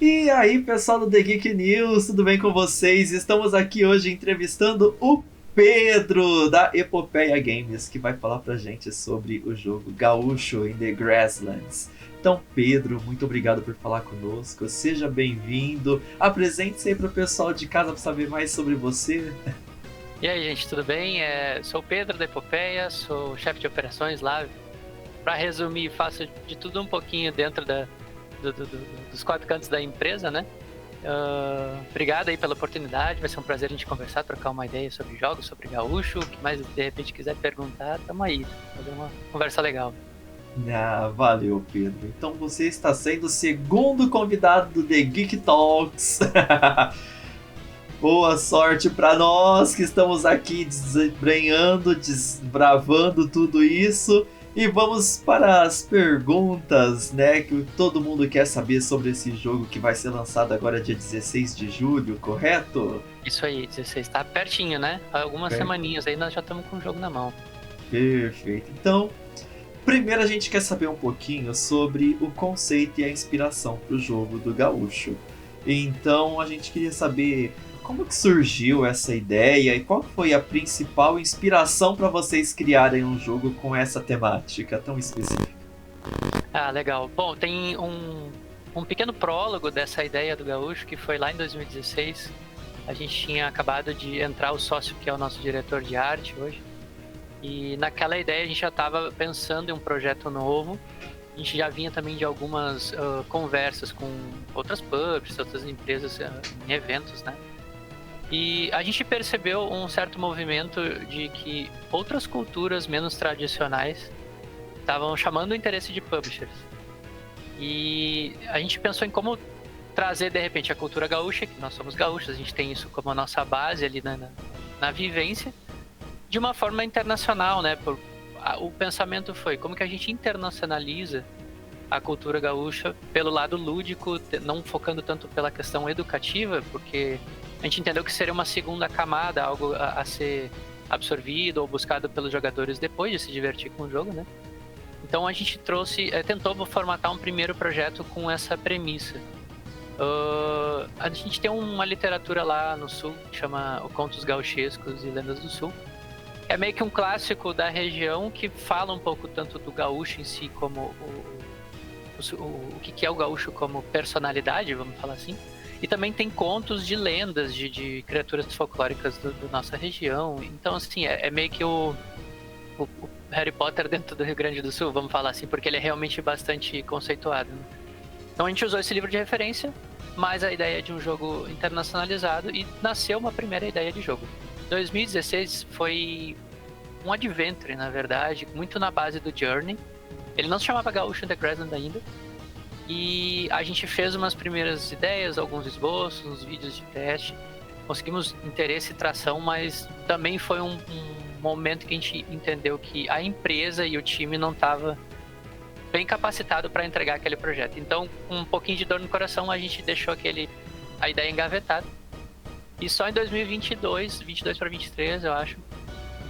E aí, pessoal do The Geek News, tudo bem com vocês? Estamos aqui hoje entrevistando o Pedro da Epopeia Games, que vai falar pra gente sobre o jogo Gaúcho in the Grasslands. Então, Pedro, muito obrigado por falar conosco. Seja bem-vindo. Apresente-se aí pro pessoal de casa para saber mais sobre você. E aí, gente, tudo bem? Sou o Pedro da Epopeia, sou chefe de operações lá. Para resumir, faço de tudo um pouquinho dentro dos quatro cantos da empresa, né? Obrigado aí pela oportunidade, vai ser um prazer a gente conversar, trocar uma ideia sobre jogos, sobre gaúcho. O que mais de repente quiser perguntar, tamo aí, fazer uma conversa legal. Ah, valeu, Pedro. Então você está sendo o segundo convidado do The Geek Talks. Boa sorte para nós que estamos aqui desembrenhando, desbravando tudo isso. E vamos para as perguntas, né? Que todo mundo quer saber sobre esse jogo que vai ser lançado agora dia 16 de julho, correto? Isso aí, 16, tá pertinho, né? Algumas semaninhas aí nós já estamos com o jogo na mão. Perfeito. Então, primeiro a gente quer saber um pouquinho sobre o conceito e a inspiração para o jogo do Gaúcho. Então a gente queria saber como que surgiu essa ideia e qual foi a principal inspiração para vocês criarem um jogo com essa temática tão específica. Ah, legal. Bom, tem um pequeno prólogo dessa ideia do Gaúcho que foi lá em 2016. A gente tinha acabado de entrar o sócio que é o nosso diretor de arte hoje. E naquela ideia a gente já estava pensando em um projeto novo. A gente já vinha também de algumas conversas com outras pubs, outras empresas em eventos, né? E a gente percebeu um certo movimento de que outras culturas menos tradicionais estavam chamando o interesse de publishers. E a gente pensou em como trazer, de repente, a cultura gaúcha, que nós somos gaúchos, a gente tem isso como a nossa base ali na vivência, de uma forma internacional, né? O pensamento foi como que a gente internacionaliza a cultura gaúcha pelo lado lúdico, não focando tanto pela questão educativa, porque a gente entendeu que seria uma segunda camada, algo a ser absorvido ou buscado pelos jogadores depois de se divertir com o jogo, né? Então a gente tentou formatar um primeiro projeto com essa premissa. A gente tem uma literatura lá no sul que chama Contos Gauchescos e Lendas do Sul. É meio que um clássico da região que fala um pouco tanto do gaúcho em si como o que é o gaúcho como personalidade, vamos falar assim. E também tem contos de lendas de criaturas folclóricas da nossa região. Então, assim, é meio que o Harry Potter dentro do Rio Grande do Sul, vamos falar assim, porque ele é realmente bastante conceituado, né? Então a gente usou esse livro de referência, mais a ideia de um jogo internacionalizado, e nasceu uma primeira ideia de jogo. 2016 foi um adventure, na verdade, muito na base do Journey. Ele não se chamava Gaúcho in the Grassland ainda. E a gente fez umas primeiras ideias, alguns esboços, uns vídeos de teste. Conseguimos interesse e tração, mas também foi um momento que a gente entendeu que a empresa e o time não estava bem capacitado para entregar aquele projeto. Então, com um pouquinho de dor no coração, a gente deixou a ideia engavetada. E só em 2022, 22 para 23, eu acho,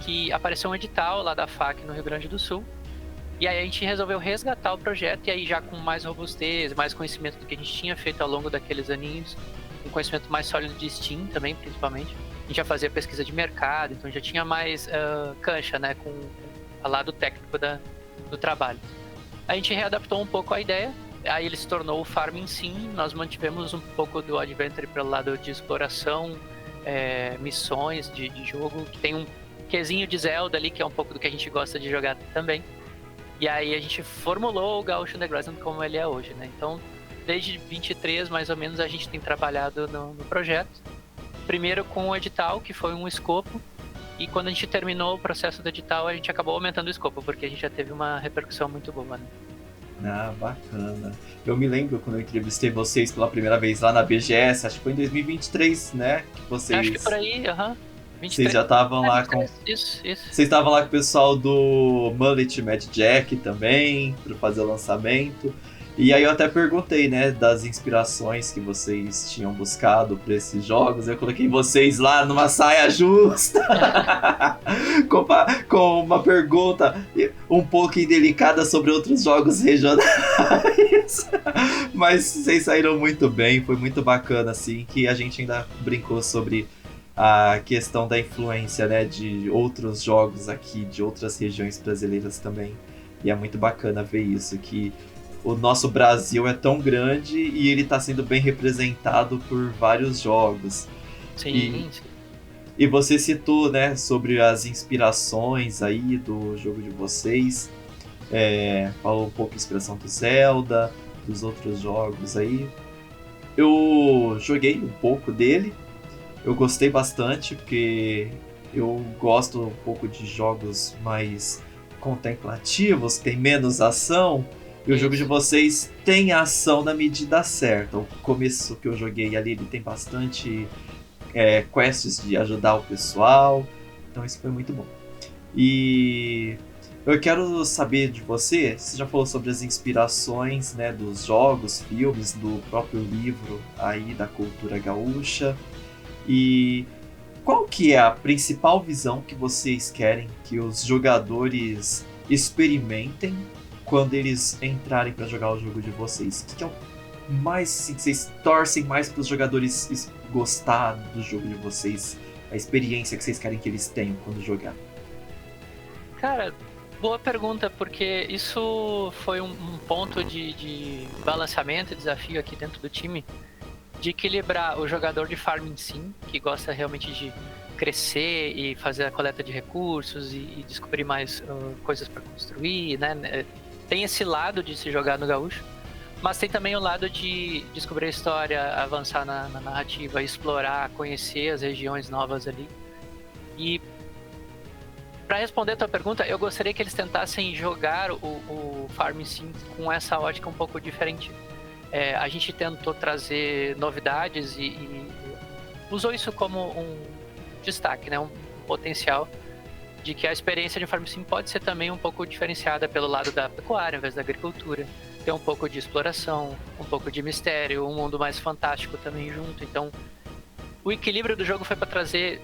que apareceu um edital lá da FAC no Rio Grande do Sul. E aí a gente resolveu resgatar o projeto, e aí já com mais robustez, mais conhecimento do que a gente tinha feito ao longo daqueles aninhos, um conhecimento mais sólido de Steam também, principalmente. A gente já fazia pesquisa de mercado, então já tinha mais cancha, né, com o lado técnico do trabalho. A gente readaptou um pouco a ideia, aí ele se tornou o Farming Sim. Nós mantivemos um pouco do Adventure pelo lado de exploração, missões de jogo, que tem um quesinho de Zelda ali, que é um pouco do que a gente gosta de jogar também. E aí a gente formulou o Gaúcho in the Grassland como ele é hoje, né? Então, desde 23, mais ou menos, a gente tem trabalhado no projeto. Primeiro com o edital, que foi um escopo. E quando a gente terminou o processo do edital, a gente acabou aumentando o escopo, porque a gente já teve uma repercussão muito boa, né? Ah, bacana. Eu me lembro quando eu entrevistei vocês pela primeira vez lá na BGS, acho que foi em 2023, né? Que vocês... Acho que por aí, 23. Vocês já estavam lá 23, com... Isso. Vocês estavam lá com o pessoal do Mullet Mad Jack também, para fazer o lançamento. E aí eu até perguntei, né, das inspirações que vocês tinham buscado para esses jogos. Eu coloquei vocês lá numa saia justa, com uma pergunta um pouco indelicada sobre outros jogos regionais. Mas vocês saíram muito bem, foi muito bacana, assim, que a gente ainda brincou sobre a questão da influência, né, de outros jogos aqui, de outras regiões brasileiras também. E é muito bacana ver isso, que o nosso Brasil é tão grande e ele está sendo bem representado por vários jogos. Sim. E você citou, né, sobre as inspirações aí do jogo de vocês. Falou um pouco de inspiração do Zelda, dos outros jogos aí. Eu joguei um pouco dele. Eu gostei bastante, porque eu gosto um pouco de jogos mais contemplativos, que tem menos ação. E o jogo de vocês tem ação na medida certa. O começo que eu joguei ali, ele tem bastante quests de ajudar o pessoal. Então isso foi muito bom. E eu quero saber de você já falou sobre as inspirações, né, dos jogos, filmes, do próprio livro aí da cultura gaúcha. E qual que é a principal visão que vocês querem que os jogadores experimentem quando eles entrarem para jogar o jogo de vocês? O que é o mais, assim, que vocês torcem mais para os jogadores gostar do jogo de vocês? A experiência que vocês querem que eles tenham quando jogar? Cara, boa pergunta, porque isso foi um ponto de balanceamento e desafio aqui dentro do time, de equilibrar o jogador de farming sim, que gosta realmente de crescer e fazer a coleta de recursos e descobrir mais coisas para construir, né? Tem esse lado de se jogar no gaúcho, mas tem também o lado de descobrir a história, avançar na narrativa, explorar, conhecer as regiões novas ali. E para responder a tua pergunta, eu gostaria que eles tentassem jogar o Farming Sim com essa ótica um pouco diferente. A gente tentou trazer novidades e usou isso como um destaque, né? Um potencial de que a experiência de Farm Sim pode ser também um pouco diferenciada pelo lado da pecuária, ao invés da agricultura. Tem um pouco de exploração, um pouco de mistério, um mundo mais fantástico também junto. Então, o equilíbrio do jogo foi para trazer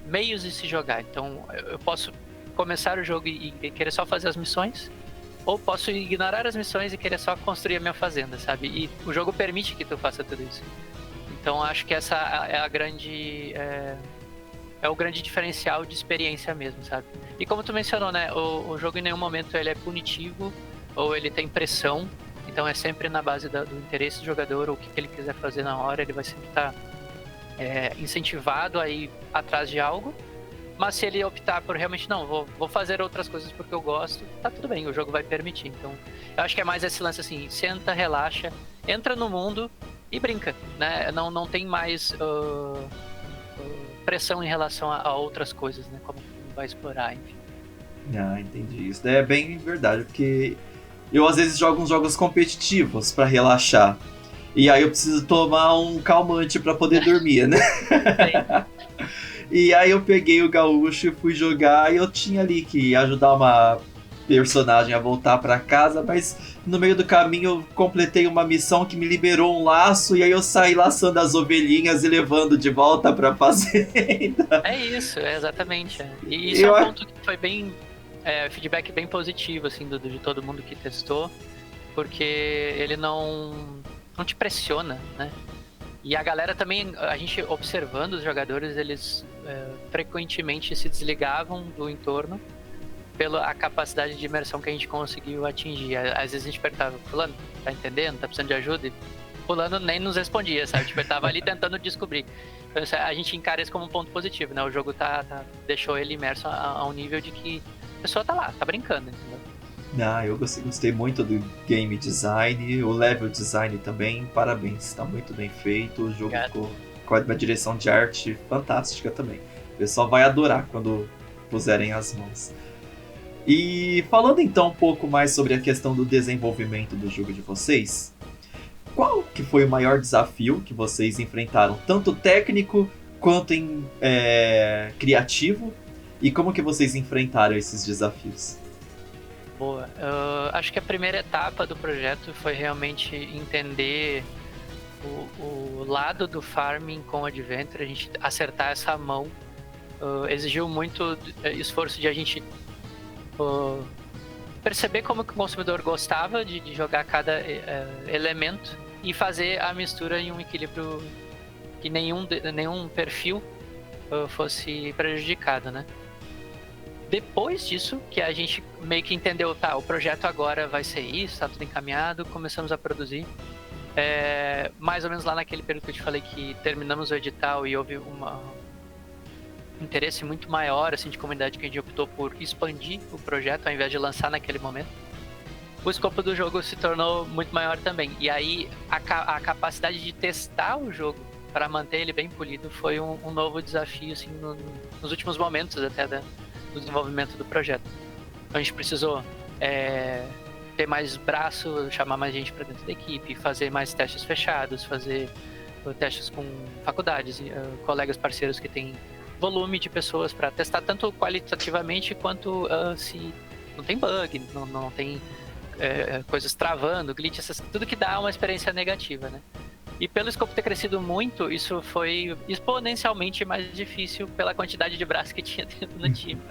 meios de se jogar. Então, eu posso começar o jogo e querer só fazer as missões, ou posso ignorar as missões e querer só construir a minha fazenda, sabe? E o jogo permite que tu faça tudo isso. Então acho que essa é a grande... É o grande diferencial de experiência mesmo, sabe? E como tu mencionou, né? O jogo em nenhum momento ele é punitivo ou ele tem pressão. Então é sempre na base do interesse do jogador, ou o que ele quiser fazer na hora. Ele vai sempre estar incentivado a ir atrás de algo. Mas se ele optar por realmente, não, vou fazer outras coisas porque eu gosto, tá tudo bem, o jogo vai permitir. Então, eu acho que é mais esse lance assim, senta, relaxa, entra no mundo e brinca, né? Não tem mais pressão em relação a outras coisas, né? Como vai explorar, enfim. Ah, entendi. Isso daí é bem verdade, porque eu às vezes jogo uns jogos competitivos pra relaxar. E aí eu preciso tomar um calmante pra poder dormir, né? E aí eu peguei o gaúcho e fui jogar, e eu tinha ali que ajudar uma personagem a voltar pra casa, mas no meio do caminho eu completei uma missão que me liberou um laço, e aí eu saí laçando as ovelhinhas e levando de volta pra fazenda. É isso, exatamente. E isso é um ponto que foi bem... feedback bem positivo, assim, de todo mundo que testou, porque ele não te pressiona, né? E a galera também, a gente observando os jogadores, eles frequentemente se desligavam do entorno pela capacidade de imersão que a gente conseguiu atingir. Às vezes a gente perguntava, fulano, tá entendendo? Tá precisando de ajuda? E fulano nem nos respondia, sabe? Tipo, ele tava ali tentando descobrir. Então a gente encara isso como um ponto positivo, né? O jogo deixou ele imerso a um nível de que a pessoa tá lá, tá brincando, entendeu? Eu gostei muito do game design, o level design também, parabéns, tá muito bem feito, o jogo ficou com uma direção de arte fantástica também. O pessoal vai adorar quando puserem as mãos. E falando então um pouco mais sobre a questão do desenvolvimento do jogo de vocês, qual que foi o maior desafio que vocês enfrentaram, tanto técnico quanto criativo, e como que vocês enfrentaram esses desafios? Boa. Acho que a primeira etapa do projeto foi realmente entender o lado do farming com o Adventure, a gente acertar essa mão. Exigiu muito esforço de a gente perceber como que o consumidor gostava de jogar cada elemento e fazer a mistura em um equilíbrio que nenhum perfil fosse prejudicado, né? Depois disso, que a gente meio que entendeu, tá, o projeto agora vai ser isso, tá tudo encaminhado, começamos a produzir. Mais ou menos lá naquele período que eu te falei que terminamos o edital e houve um interesse muito maior assim, de comunidade, que a gente optou por expandir o projeto ao invés de lançar naquele momento. O escopo do jogo se tornou muito maior também. E aí a capacidade de testar o jogo para manter ele bem polido foi um novo desafio assim, nos últimos momentos até do desenvolvimento do projeto. Então a gente precisou ter mais braço, chamar mais gente para dentro da equipe, fazer mais testes fechados, fazer testes com faculdades, colegas parceiros que têm volume de pessoas para testar tanto qualitativamente quanto se não tem bug, não tem coisas travando, glitches, tudo que dá uma experiência negativa, né? E pelo escopo ter crescido muito, isso foi exponencialmente mais difícil pela quantidade de braços que tinha dentro do time.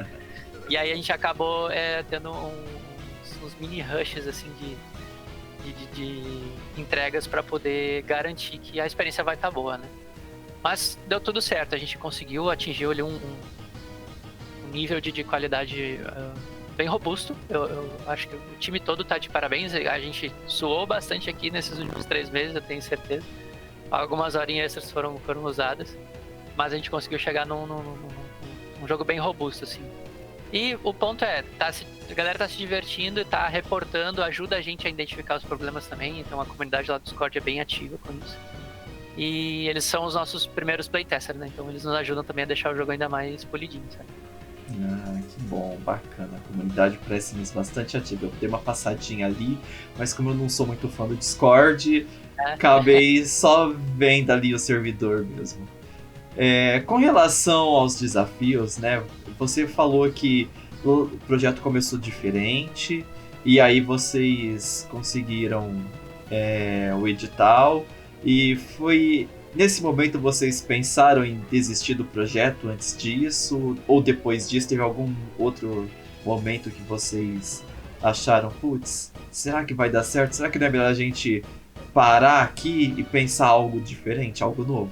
E aí a gente acabou tendo uns mini rushes assim de entregas para poder garantir que a experiência vai estar boa, né? Mas deu tudo certo, a gente conseguiu atingir ali um nível de qualidade bem robusto. Eu acho que o time todo tá de parabéns. A gente suou bastante aqui nesses últimos 3 meses, eu tenho certeza. Algumas horinhas extras foram usadas, mas a gente conseguiu chegar num jogo bem robusto, assim. E o ponto a galera tá se divertindo e tá reportando, ajuda a gente a identificar os problemas também, então a comunidade lá do Discord é bem ativa com isso. E eles são os nossos primeiros playtesters, né? Então eles nos ajudam também a deixar o jogo ainda mais polidinho, sabe? Ah, que bom, bacana. A comunidade parece bastante ativa. Eu dei uma passadinha ali, mas como eu não sou muito fã do Discord, acabei só vendo ali o servidor mesmo. Com relação aos desafios, né? Você falou que o projeto começou diferente e aí vocês conseguiram o edital e foi... Nesse momento vocês pensaram em desistir do projeto antes disso? Ou depois disso teve algum outro momento que vocês acharam, putz, será que vai dar certo? Será que não é melhor a gente parar aqui e pensar algo diferente, algo novo?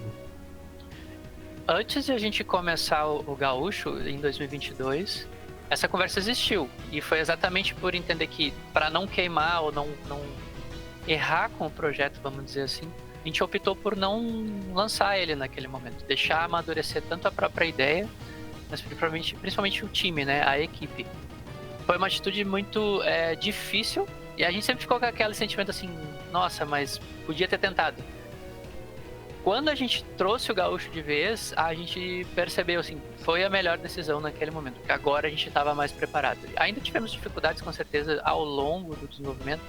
Antes de a gente começar o Gaúcho, em 2022, essa conversa existiu. E foi exatamente por entender que, para não queimar ou não errar com o projeto, vamos dizer assim, a gente optou por não lançar ele naquele momento, deixar amadurecer tanto a própria ideia, mas principalmente o time, né, a equipe. Foi uma atitude muito difícil e a gente sempre ficou com aquele sentimento assim, nossa, mas podia ter tentado. Quando a gente trouxe o Gaúcho de vez, a gente percebeu assim, foi a melhor decisão naquele momento, porque agora a gente estava mais preparado. Ainda tivemos dificuldades com certeza ao longo do desenvolvimento,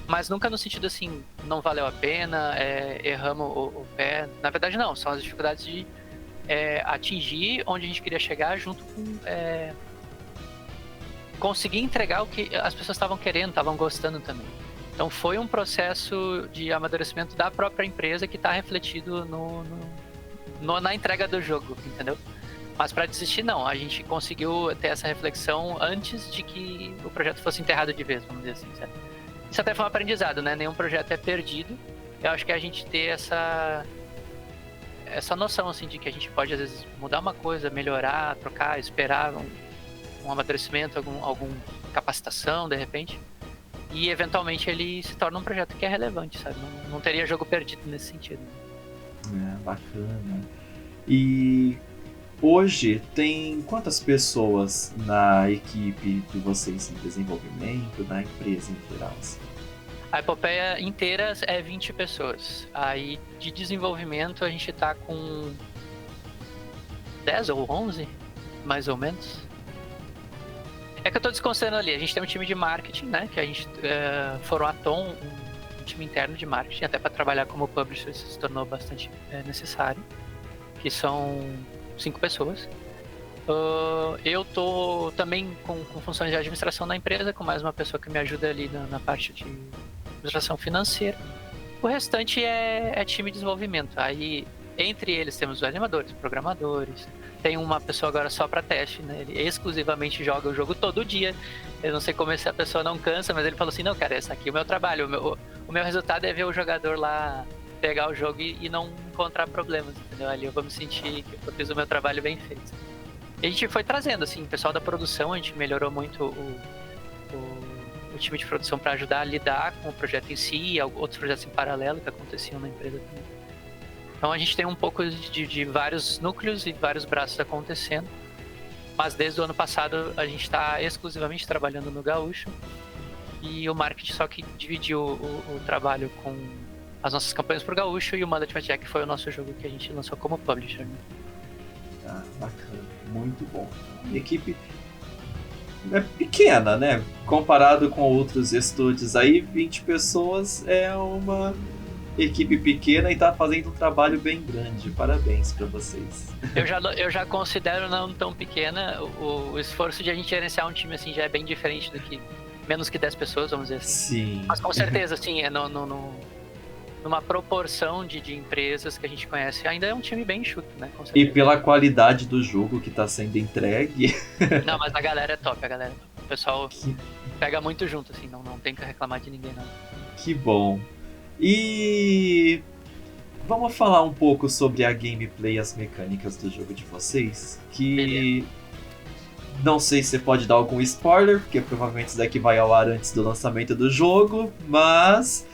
mas nunca no sentido assim, não valeu a pena, erramos o pé. Na verdade não, são as dificuldades de atingir onde a gente queria chegar junto com conseguir entregar o que as pessoas estavam querendo, estavam gostando também. Então foi um processo de amadurecimento da própria empresa que está refletido na entrega do jogo, entendeu? Mas para desistir não, a gente conseguiu ter essa reflexão antes de que o projeto fosse enterrado de vez, vamos dizer assim, certo? Isso até foi um aprendizado, né? Nenhum projeto é perdido. Eu acho que a gente ter essa noção, assim, de que a gente pode, às vezes, mudar uma coisa, melhorar, trocar, esperar um amadurecimento, alguma capacitação, de repente. E, eventualmente, ele se torna um projeto que é relevante, sabe? Não teria jogo perdido nesse sentido. Bacana. E hoje tem quantas pessoas na equipe de vocês em desenvolvimento, na empresa em geral? A epopeia inteira é 20 pessoas. Aí de desenvolvimento a gente tá com 10 ou 11, mais ou menos. É que eu tô desconsiderando ali. A gente tem um time de marketing, né? Que a gente foram a Tom, um time interno de marketing, até para trabalhar como publisher isso se tornou bastante necessário. Que são 5 pessoas. Eu tô também com funções de administração na empresa, com mais uma pessoa que me ajuda ali na parte de administração financeira. O restante é time de desenvolvimento. Aí, entre eles, temos os animadores, programadores. Tem uma pessoa agora só para teste, né? Ele exclusivamente joga o jogo todo dia. Eu não sei como essa pessoa não cansa, mas ele falou assim, não, cara, esse aqui é o meu trabalho. O meu resultado é ver o jogador lá pegar o jogo e não encontrar problemas, entendeu? Ali eu vou me sentir que eu fiz o meu trabalho bem feito. E a gente foi trazendo, assim, o pessoal da produção, a gente melhorou muito o time de produção para ajudar a lidar com o projeto em si e outros projetos em paralelo que aconteciam na empresa também. Então a gente tem um pouco de vários núcleos e vários braços acontecendo, mas desde o ano passado a gente está exclusivamente trabalhando no Gaúcho e o marketing só que dividiu o trabalho com as nossas campanhas pro Gaúcho e o Mandate Jack foi o nosso jogo que a gente lançou como publisher. Né? Ah, bacana, muito bom. A equipe é pequena, né? Comparado com outros estúdios aí, 20 pessoas é uma equipe pequena e tá fazendo um trabalho bem grande. Parabéns pra vocês. Eu já considero não tão pequena. O esforço de a gente gerenciar um time assim já é bem diferente do que menos que 10 pessoas, vamos dizer assim. Sim. Mas com certeza, sim, é numa proporção de empresas que a gente conhece, ainda é um time bem enxuto, né? Com certeza. E pela qualidade do jogo que tá sendo entregue. Não, mas a galera é top, a galera é top. O pessoal pega muito junto, assim, não tem que reclamar de ninguém, não. Que bom. E vamos falar um pouco sobre a gameplay e as mecânicas do jogo de vocês. Que beleza. Não sei se você pode dar algum spoiler, porque provavelmente isso daqui vai ao ar antes do lançamento do jogo, mas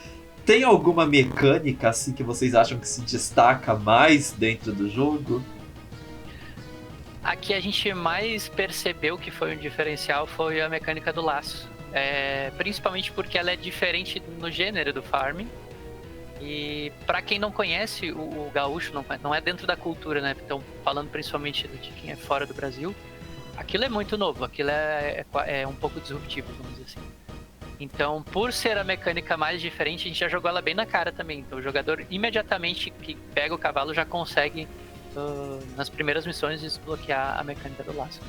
tem alguma mecânica assim que vocês acham que se destaca mais dentro do jogo? A que a gente mais percebeu que foi um diferencial foi a mecânica do laço. Principalmente porque ela é diferente no gênero do farming. E para quem não conhece o gaúcho, não é dentro da cultura, né? Então, falando principalmente de quem é fora do Brasil, aquilo é muito novo, aquilo é um pouco disruptivo, vamos dizer assim. Então, por ser a mecânica mais diferente, a gente já jogou ela bem na cara também. Então, o jogador imediatamente que pega o cavalo já consegue, nas primeiras missões, desbloquear a mecânica do laço.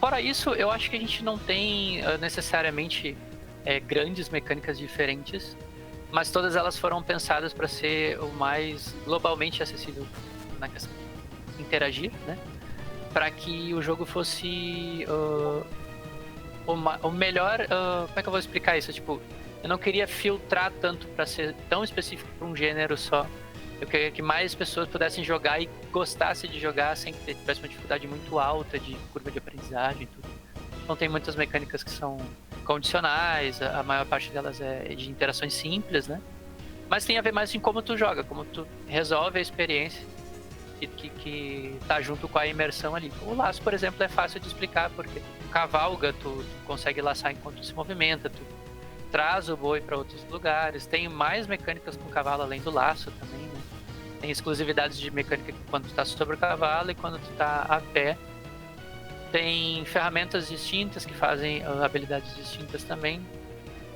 Fora isso, eu acho que a gente não tem necessariamente grandes mecânicas diferentes, mas todas elas foram pensadas para ser o mais globalmente acessível na questão de interagir, né? Para que o jogo fosse o melhor. Como é que eu vou explicar isso? Tipo, eu não queria filtrar tanto para ser tão específico para um gênero só. Eu queria que mais pessoas pudessem jogar e gostassem de jogar sem que tivesse uma dificuldade muito alta de curva de aprendizagem e tudo. Então tem muitas mecânicas que são condicionais, a maior parte delas é de interações simples, né? Mas tem a ver mais em como tu joga, como tu resolve a experiência que tá junto com a imersão ali. O laço, por exemplo, é fácil de explicar, porque tu cavalga, tu consegue laçar enquanto se movimenta, tu traz o boi para outros lugares. Tem mais mecânicas com o cavalo além do laço também, né? Tem exclusividades de mecânica quando tu tá sobre o cavalo e quando tu tá a pé. Tem ferramentas distintas que fazem habilidades distintas também.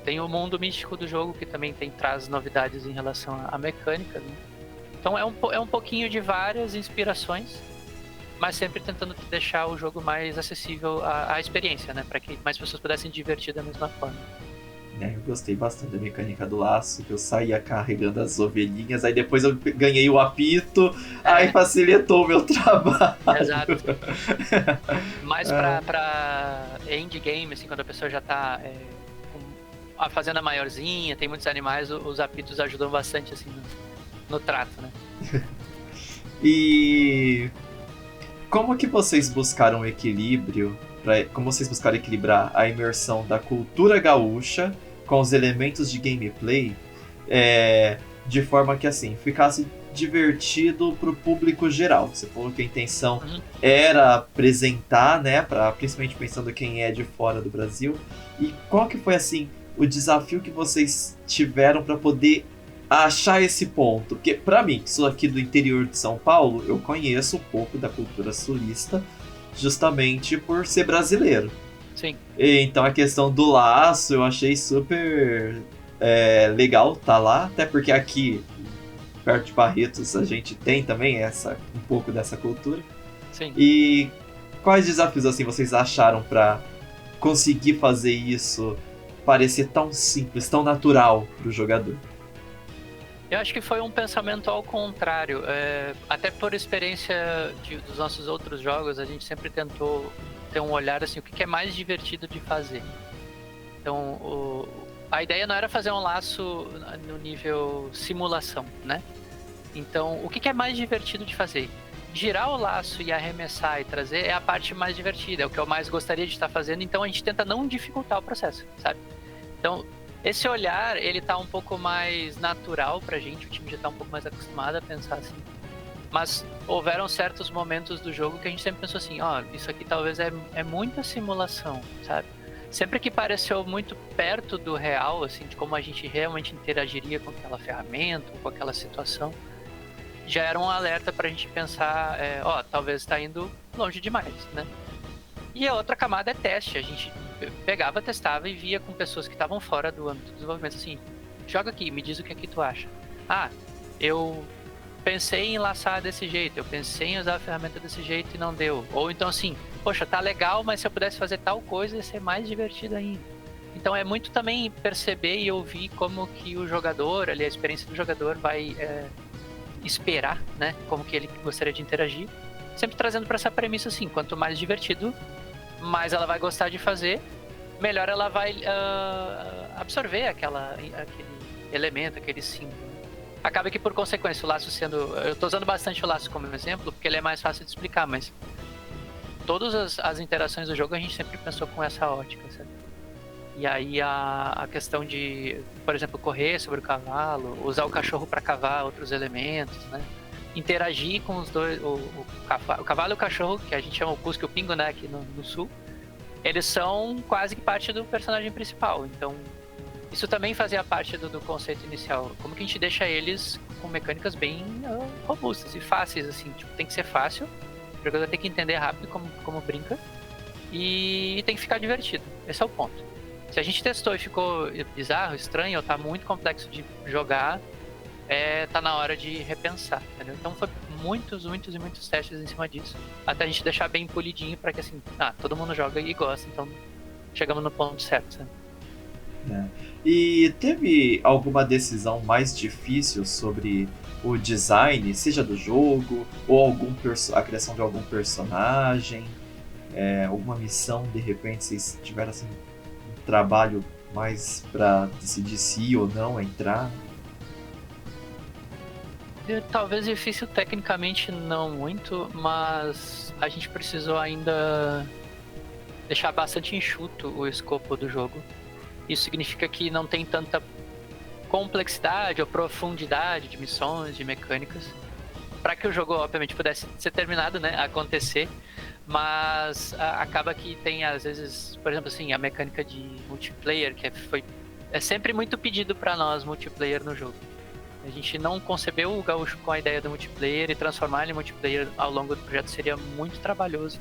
Tem o mundo místico do jogo, que também traz novidades em relação à mecânica, né? Então é um pouquinho de várias inspirações, mas sempre tentando deixar o jogo mais acessível à experiência, né? Para que mais pessoas pudessem divertir da mesma forma. Eu gostei bastante da mecânica do laço, que eu saía carregando as ovelhinhas, aí depois eu ganhei o apito, aí facilitou o meu trabalho. Exato. Mas pra endgame, assim, quando a pessoa já tá com a fazenda maiorzinha, tem muitos animais, os apitos ajudam bastante, assim, no trato, né? E como que vocês buscaram o equilíbrio, como vocês buscaram equilibrar a imersão da cultura gaúcha com os elementos de gameplay, de forma que assim ficasse divertido pro público geral? Você falou que a intenção era apresentar, né, principalmente pensando quem é de fora do Brasil. E qual que foi assim o desafio que vocês tiveram para poder achar esse ponto? Porque pra mim, que sou aqui do interior de São Paulo, eu conheço um pouco da cultura sulista justamente por ser brasileiro. Sim. E, então a questão do laço eu achei super legal tá lá, até porque aqui perto de Barretos a gente tem também um pouco dessa cultura. Sim. E quais desafios assim vocês acharam pra conseguir fazer isso parecer tão simples, tão natural pro jogador? Eu acho que foi um pensamento ao contrário. Até por experiência dos nossos outros jogos, a gente sempre tentou ter um olhar assim, o que é mais divertido de fazer. Então, a ideia não era fazer um laço no nível simulação, né? Então, o que é mais divertido de fazer? Girar o laço e arremessar e trazer é a parte mais divertida, é o que eu mais gostaria de estar fazendo, então a gente tenta não dificultar o processo, sabe? Então, esse olhar, ele tá um pouco mais natural pra gente, o time já tá um pouco mais acostumado a pensar assim. Mas houveram certos momentos do jogo que a gente sempre pensou assim, isso aqui talvez é muita simulação, sabe? Sempre que pareceu muito perto do real, assim, de como a gente realmente interagiria com aquela ferramenta, com aquela situação, já era um alerta pra gente pensar, talvez tá indo longe demais, né? E a outra camada é teste. A gente pegava, testava e via com pessoas que estavam fora do âmbito do desenvolvimento, assim, joga aqui, me diz o que é que tu acha. Eu pensei em laçar desse jeito, eu pensei em usar a ferramenta desse jeito e não deu. Ou então assim, poxa, tá legal, mas se eu pudesse fazer tal coisa ia ser mais divertido ainda. Então é muito também perceber e ouvir como que o jogador, ali, a experiência do jogador vai esperar, né, como que ele gostaria de interagir. Sempre trazendo para essa premissa assim, quanto mais divertido, mais ela vai gostar de fazer, melhor ela vai absorver aquele elemento, aquele símbolo. Acaba que, por consequência, o laço sendo... Eu estou usando bastante o laço como exemplo, porque ele é mais fácil de explicar, mas todas as interações do jogo a gente sempre pensou com essa ótica, sabe? E aí a questão de, por exemplo, correr sobre o cavalo, usar o cachorro para cavar outros elementos, né? Interagir com os dois, o cavalo e o cachorro, que a gente chama o Cusco e o Pingo, né, aqui no sul, eles são quase que parte do personagem principal. Então, isso também fazia parte do conceito inicial. Como que a gente deixa eles com mecânicas bem robustas e fáceis, assim. Tipo, tem que ser fácil, o jogador tem que entender rápido como brinca, e tem que ficar divertido. Esse é o ponto. Se a gente testou e ficou bizarro, estranho, ou tá muito complexo de jogar, tá na hora de repensar, entendeu? Então foi muitos e muitos testes em cima disso, até a gente deixar bem polidinho para que assim, todo mundo joga e gosta, então chegamos no ponto certo, sabe? E teve alguma decisão mais difícil sobre o design, seja do jogo, ou a criação de algum personagem, alguma missão, de repente vocês tiveram assim, um trabalho mais para decidir se ou não entrar? Talvez difícil tecnicamente não muito, mas a gente precisou ainda deixar bastante enxuto o escopo do jogo. Isso significa que não tem tanta complexidade ou profundidade de missões, de mecânicas, para que o jogo obviamente pudesse ser terminado, né, acontecer, mas acaba que tem às vezes, por exemplo assim, a mecânica de multiplayer, que é sempre muito pedido para nós multiplayer no jogo. A gente não concebeu o Gaúcho com a ideia do multiplayer, e transformar ele em multiplayer ao longo do projeto seria muito trabalhoso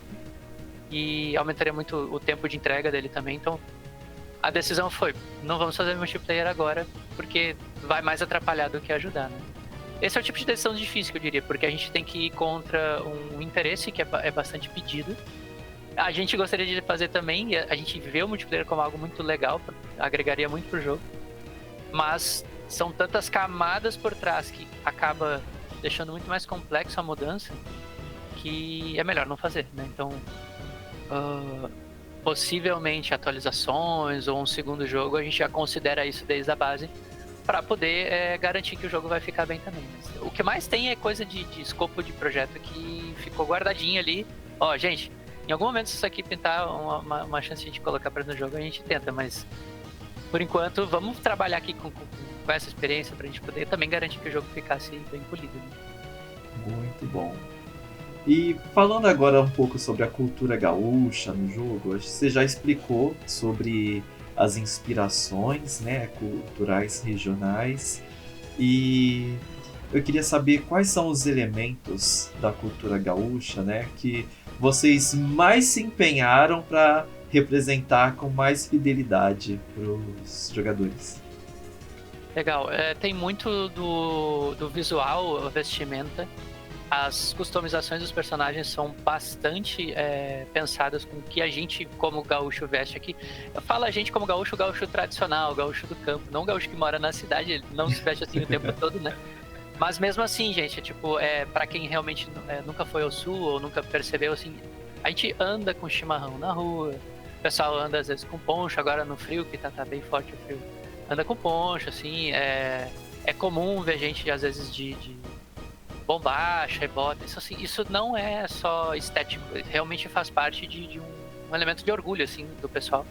e aumentaria muito o tempo de entrega dele também. Então a decisão foi, não vamos fazer multiplayer agora, porque vai mais atrapalhar do que ajudar, né? Esse é o tipo de decisão difícil que eu diria, porque a gente tem que ir contra um interesse que é bastante pedido. A gente gostaria de fazer também, a gente vê o multiplayer como algo muito legal, agregaria muito pro jogo, mas são tantas camadas por trás que acaba deixando muito mais complexo a mudança, que é melhor não fazer, né? Então, possivelmente atualizações ou um segundo jogo, a gente já considera isso desde a base para poder garantir que o jogo vai ficar bem também. Mas o que mais tem é coisa de escopo de projeto que ficou guardadinho ali. Gente, em algum momento se isso aqui pintar uma chance de colocar para no jogo, a gente tenta, mas por enquanto vamos trabalhar aqui com essa experiência pra gente poder também garantir que o jogo ficasse bem polido, né? Muito bom. E falando agora um pouco sobre a cultura gaúcha no jogo, você já explicou sobre as inspirações, né, culturais regionais, e eu queria saber quais são os elementos da cultura gaúcha, né, que vocês mais se empenharam para representar com mais fidelidade para os jogadores. Legal, tem muito do visual, a vestimenta. as customizações dos personagens são bastante pensadas com o que a gente, como gaúcho, veste aqui. Eu falo a gente como gaúcho, gaúcho tradicional, gaúcho do campo, não gaúcho que mora na cidade, ele não se veste assim o tempo todo, né? Mas mesmo assim, gente, tipo, pra quem realmente nunca foi ao sul ou nunca percebeu, assim, a gente anda com chimarrão na rua, o pessoal anda às vezes com poncho, agora no frio, que tá bem forte o frio, anda com poncho, assim, é comum ver gente às vezes de bombacha e bota, isso, assim, isso não é só estético, realmente faz parte de um elemento de orgulho, assim, do pessoal.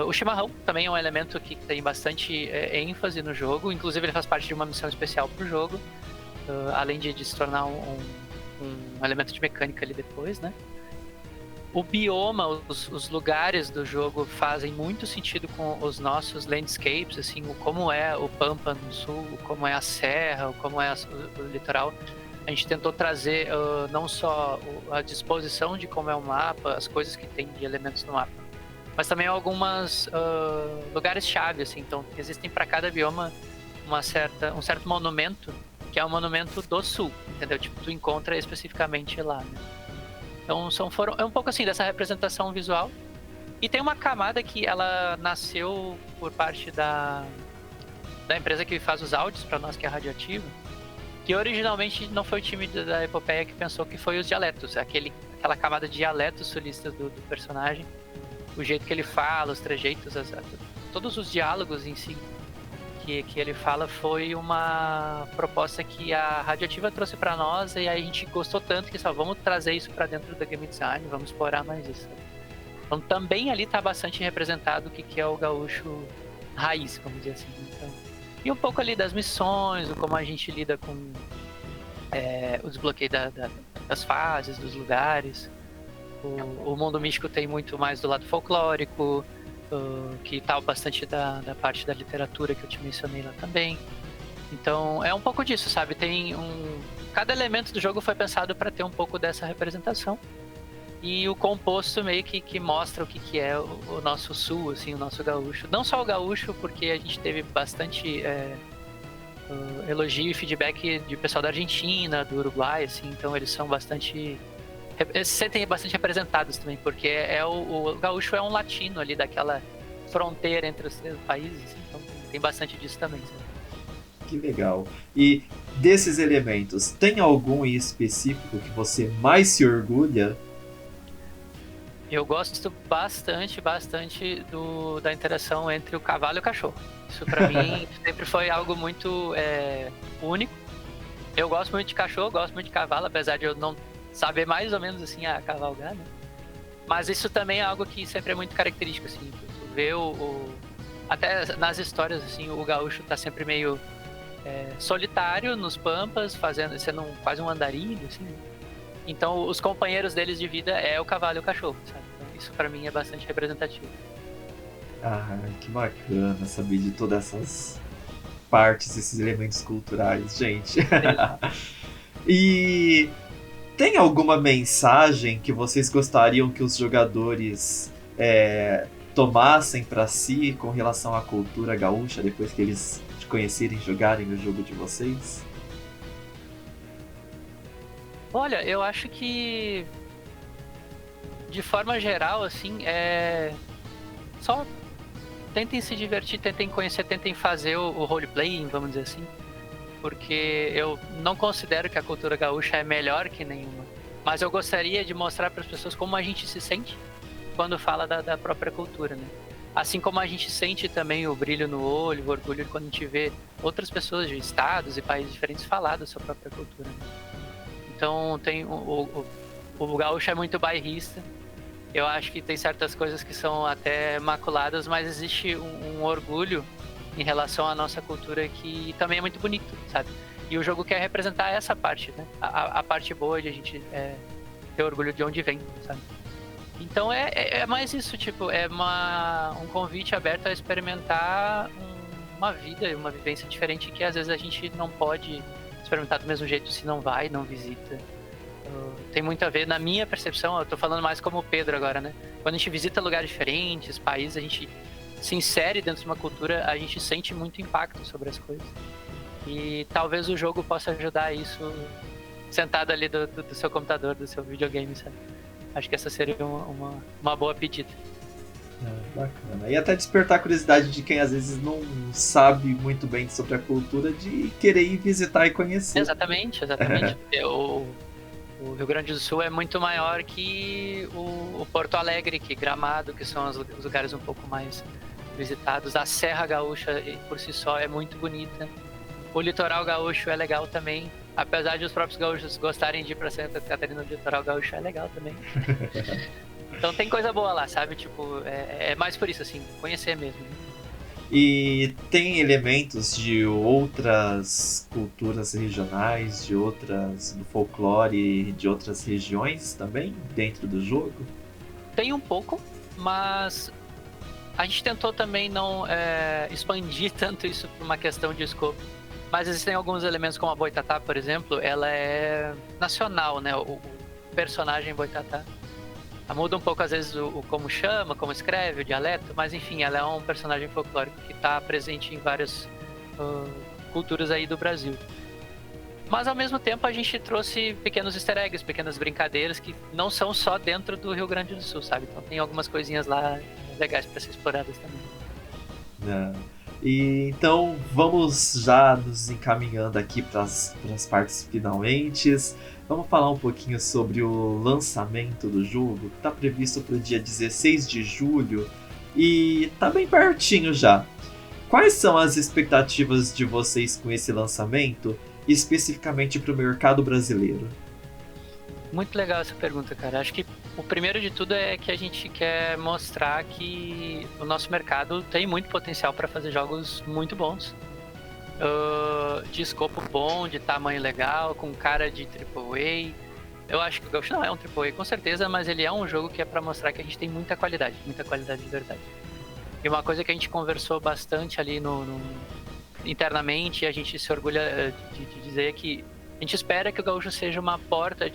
O chimarrão também é um elemento que tem bastante ênfase no jogo, inclusive ele faz parte de uma missão especial pro jogo, além de se tornar um elemento de mecânica ali depois, né? O bioma, os lugares do jogo fazem muito sentido com os nossos landscapes, assim, como é o Pampa no sul, como é a serra, como é o litoral. A gente tentou trazer não só a disposição de como é o mapa, as coisas que tem de elementos no mapa, mas também algumas lugares-chave, assim. Então, existem para cada bioma um certo monumento, que é o monumento do sul, entendeu? Tipo, tu encontra especificamente lá, né? Então, é um pouco assim dessa representação visual. E tem uma camada que ela nasceu por parte da empresa que faz os áudios para nós, que é a Radioativa, que originalmente não foi o time da Epopeia que pensou, que foi os dialetos, aquela camada de dialetos sulistas do personagem, o jeito que ele fala, os trejeitos, todos os diálogos em si que ele fala, foi uma proposta que a Radioativa trouxe para nós, e aí a gente gostou tanto que só vamos trazer isso para dentro da game design, vamos explorar mais isso. Então também ali está bastante representado o que é o gaúcho raiz, vamos dizer assim. Então, e um pouco ali das missões, como a gente lida com o desbloqueio das fases, dos lugares. O mundo místico tem muito mais do lado folclórico, que tá bastante da parte da literatura que eu te mencionei lá também. Então é um pouco disso, sabe? Cada elemento do jogo foi pensado para ter um pouco dessa representação. E o composto meio que mostra o que é o nosso sul, assim, o nosso gaúcho. Não só o gaúcho, porque a gente teve bastante elogio e feedback de pessoal da Argentina, do Uruguai, assim, então eles são bastante... Eles se sentem bastante representados também, porque o gaúcho é um latino ali daquela fronteira entre os três países, assim, então tem bastante disso também, sabe? Que legal. E desses elementos, tem algum em específico que você mais se orgulha? Eu gosto bastante da interação entre o cavalo e o cachorro. Isso pra mim sempre foi algo muito único. Eu gosto muito de cachorro, gosto muito de cavalo, apesar de eu não saber mais ou menos assim a cavalgar, né? Mas isso também é algo que sempre é muito característico, assim. Tu vê até nas histórias, assim, o gaúcho tá sempre meio solitário nos pampas, sendo quase um andarilho, assim. Então os companheiros deles de vida é o cavalo e o cachorro, sabe? Então isso pra mim é bastante representativo. Ah, que bacana saber de todas essas partes, esses elementos culturais, gente. E tem alguma mensagem que vocês gostariam que os jogadores tomassem pra si com relação à cultura gaúcha depois que eles te conhecerem e jogarem o jogo de vocês? Olha, eu acho que de forma geral, assim, só tentem se divertir, tentem conhecer, tentem fazer o roleplaying, vamos dizer assim. Porque eu não considero que a cultura gaúcha é melhor que nenhuma. Mas eu gostaria de mostrar para as pessoas como a gente se sente quando fala da própria cultura, né? Assim como a gente sente também o brilho no olho, o orgulho quando a gente vê outras pessoas de estados e países diferentes falar da sua própria cultura, né? Então tem o gaúcho é muito bairrista. Eu acho que tem certas coisas que são até maculadas, mas existe um orgulho em relação à nossa cultura que também é muito bonito, sabe? E o jogo quer representar essa parte, né? A parte boa de a gente ter orgulho de onde vem, sabe? Então é mais isso, tipo, um convite aberto a experimentar uma vida, uma vivência diferente que às vezes a gente não pode experimentar do mesmo jeito se não vai, não visita. Tem muito a ver, na minha percepção, eu tô falando mais como o Pedro agora, né? Quando a gente visita lugares diferentes, países, a gente se insere dentro de uma cultura, a gente sente muito impacto sobre as coisas. E talvez o jogo possa ajudar isso sentado ali do seu computador, do seu videogame, sabe? Acho que essa seria uma boa pedida. Bacana. E até despertar a curiosidade de quem às vezes não sabe muito bem sobre a cultura de querer ir visitar e conhecer. Exatamente. O Rio Grande do Sul é muito maior que o Porto Alegre, que Gramado, que são os lugares um pouco mais visitados. A Serra Gaúcha, por si só, é muito bonita. O litoral gaúcho é legal também. Apesar de os próprios gaúchos gostarem de ir pra Santa Catarina, o litoral gaúcho é legal também. Então tem coisa boa lá, sabe? Tipo, é mais por isso, assim, conhecer mesmo. E tem elementos de outras culturas regionais, do folclore de outras regiões também dentro do jogo? Tem um pouco, mas a gente tentou também não expandir tanto isso por uma questão de escopo. Mas existem alguns elementos, como a Boitatá, por exemplo, ela é nacional, né? O personagem Boitatá. Muda um pouco, às vezes, o como chama, como escreve, o dialeto, mas enfim, ela é um personagem folclórico que está presente em várias culturas aí do Brasil. Mas, ao mesmo tempo, a gente trouxe pequenos easter eggs, pequenas brincadeiras que não são só dentro do Rio Grande do Sul, sabe? Então tem algumas coisinhas lá legais para ser exploradas também. E então vamos já nos encaminhando aqui para as partes finalmente. Vamos falar um pouquinho sobre o lançamento do jogo, que está previsto para o dia 16 de julho e está bem pertinho já. Quais são as expectativas de vocês com esse lançamento, especificamente para o mercado brasileiro? Muito legal essa pergunta, cara. Acho que o primeiro de tudo é que a gente quer mostrar que o nosso mercado tem muito potencial para fazer jogos muito bons. De escopo bom, de tamanho legal, com cara de AAA. Eu acho que o Gaúcho não é um AAA com certeza, mas ele é um jogo que é para mostrar que a gente tem muita qualidade de verdade. E uma coisa que a gente conversou bastante ali internamente, e a gente se orgulha de dizer que a gente espera que o Gaúcho seja uma porta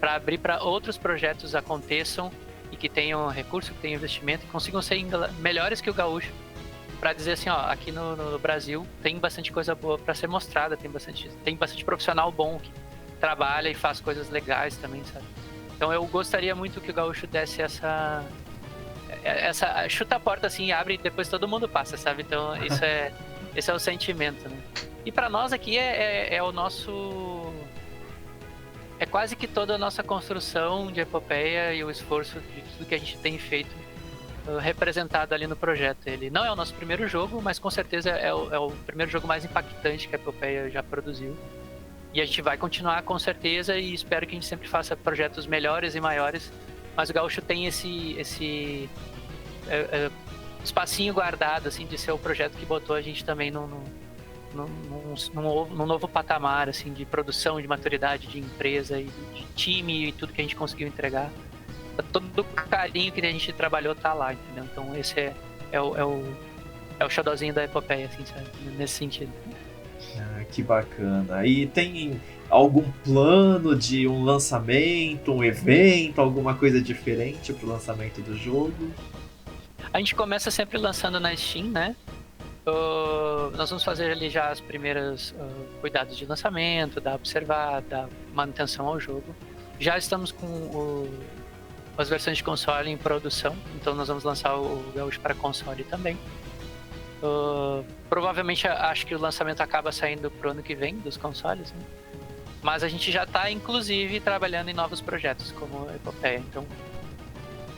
para abrir para outros projetos aconteçam e que tenham recurso, que tenham investimento, e consigam ser melhores que o Gaúcho, para dizer assim, ó, aqui no Brasil tem bastante coisa boa para ser mostrada, tem bastante profissional bom que trabalha e faz coisas legais também, sabe? Então eu gostaria muito que o Gaúcho desse essa chuta a porta assim, abre e depois todo mundo passa, sabe? Então esse é o sentimento, né? E para nós aqui é o nosso... É quase que toda a nossa construção de epopeia e o esforço de tudo que a gente tem feito representado ali no projeto. Ele não é o nosso primeiro jogo, mas com certeza é o primeiro jogo mais impactante que a epopeia já produziu. E a gente vai continuar com certeza e espero que a gente sempre faça projetos melhores e maiores. Mas o Gaúcho tem esse espacinho guardado, assim, de ser o projeto que botou a gente também num novo patamar, assim, de produção, de maturidade, de empresa e de time e tudo que a gente conseguiu entregar. Todo o carinho que a gente trabalhou tá lá, entendeu? Então esse é o xodózinho da epopeia, assim, sabe? Nesse sentido. Que bacana. E tem algum plano de um lançamento, um evento, alguma coisa diferente pro lançamento do jogo? A gente começa sempre lançando na Steam, né? Nós vamos fazer ali já as primeiras cuidados de lançamento, da observar, da manutenção ao jogo. Já estamos com as versões de console em produção, então nós vamos lançar o Gaúcho para console também. Provavelmente acho que o lançamento acaba saindo pro ano que vem dos consoles, né? Mas a gente já está inclusive trabalhando em novos projetos como a Epopeia, então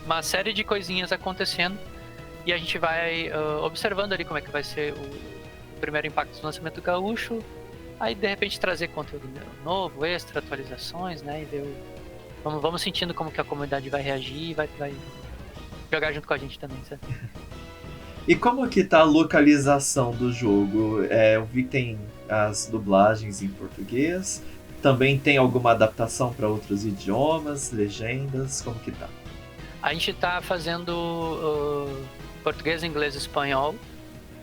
uma série de coisinhas acontecendo e a gente vai observando ali como é que vai ser o primeiro impacto do lançamento do Gaúcho, aí de repente trazer conteúdo novo, extra, atualizações, né, e ver vamos sentindo como que a comunidade vai reagir e vai jogar junto com a gente também, sabe? E como que tá a localização do jogo? Eu vi que tem as dublagens em português, também tem alguma adaptação para outros idiomas, legendas, como que tá? A gente tá fazendo português, inglês e espanhol.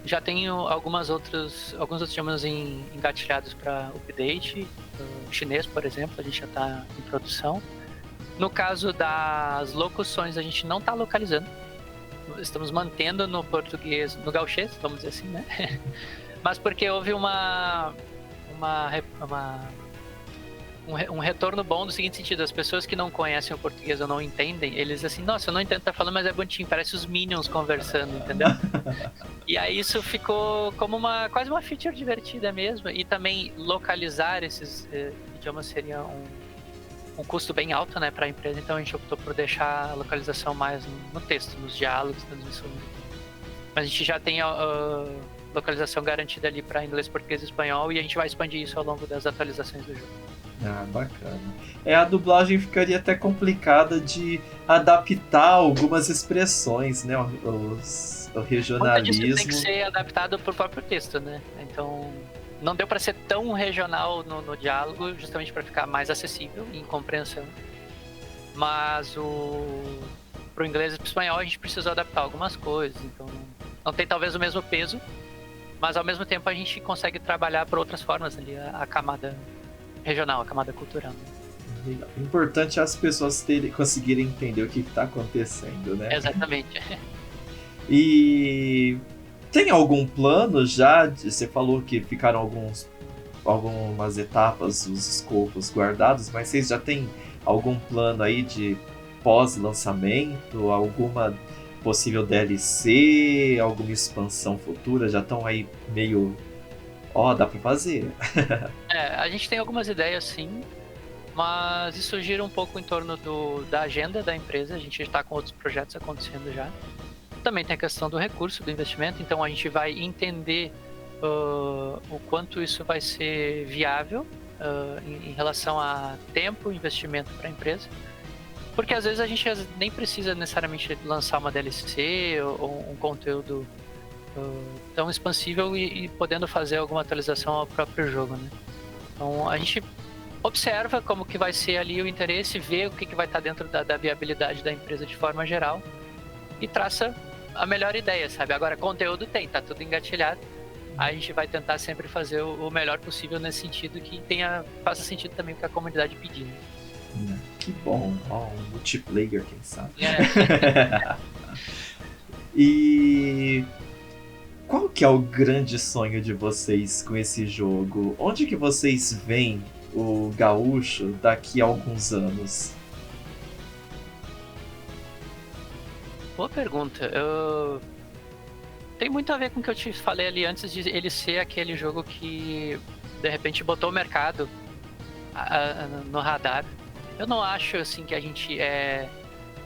Já tenho alguns outros idiomas engatilhados para update. Chinês, por exemplo, a gente já tá em produção. No caso das locuções, a gente não tá localizando. Estamos mantendo no português, no gauchês, vamos dizer assim, né? Mas porque houve uma um retorno bom no seguinte sentido: as pessoas que não conhecem o português ou não entendem, eles assim, nossa, eu não entendo o que tá falando, mas é bonitinho, parece os Minions conversando, entendeu? E aí isso ficou como quase uma feature divertida mesmo, e também localizar esses idiomas seria um custo bem alto, né, para a empresa, então a gente optou por deixar a localização mais no texto, nos diálogos, transmissões. Mas a gente já tem a localização garantida ali para inglês, português e espanhol, e a gente vai expandir isso ao longo das atualizações do jogo. Ah, bacana. A dublagem ficaria até complicada de adaptar algumas expressões, né? O regionalismo. Isso tem que ser adaptado pro próprio texto, né? Então, não deu para ser tão regional no diálogo, justamente para ficar mais acessível em compreensão. Mas pro inglês e pro espanhol a gente precisou adaptar algumas coisas, então não tem talvez o mesmo peso, mas ao mesmo tempo a gente consegue trabalhar por outras formas ali a camada regional, a camada cultural. O importante é as pessoas conseguirem entender o que está acontecendo, né? Exatamente. E tem algum plano já? Você falou que ficaram algumas etapas, os escopos guardados, mas vocês já têm algum plano aí de pós-lançamento? Alguma possível DLC? Alguma expansão futura? Já estão aí meio... dá pra fazer. A gente tem algumas ideias sim, mas isso gira um pouco em torno da agenda da empresa. A gente está com outros projetos acontecendo já. Também tem a questão do recurso, do investimento, então a gente vai entender o quanto isso vai ser viável em relação a tempo e investimento para a empresa. Porque às vezes a gente nem precisa necessariamente lançar uma DLC ou um conteúdo tão expansível e podendo fazer alguma atualização ao próprio jogo, né? Então a gente observa como que vai ser ali o interesse, vê o que vai estar dentro da viabilidade da empresa de forma geral e traça a melhor ideia, sabe? Agora, conteúdo tá tudo engatilhado. A gente vai tentar sempre fazer o melhor possível nesse sentido, que faça sentido também com a comunidade pedir. Que bom, um multiplayer, quem sabe. E qual que é o grande sonho de vocês com esse jogo? Onde que vocês veem o Gaúcho daqui a alguns anos? Boa pergunta. Tem muito a ver com o que eu te falei ali antes de ele ser aquele jogo que de repente botou o mercado no radar. Eu não acho assim que a gente é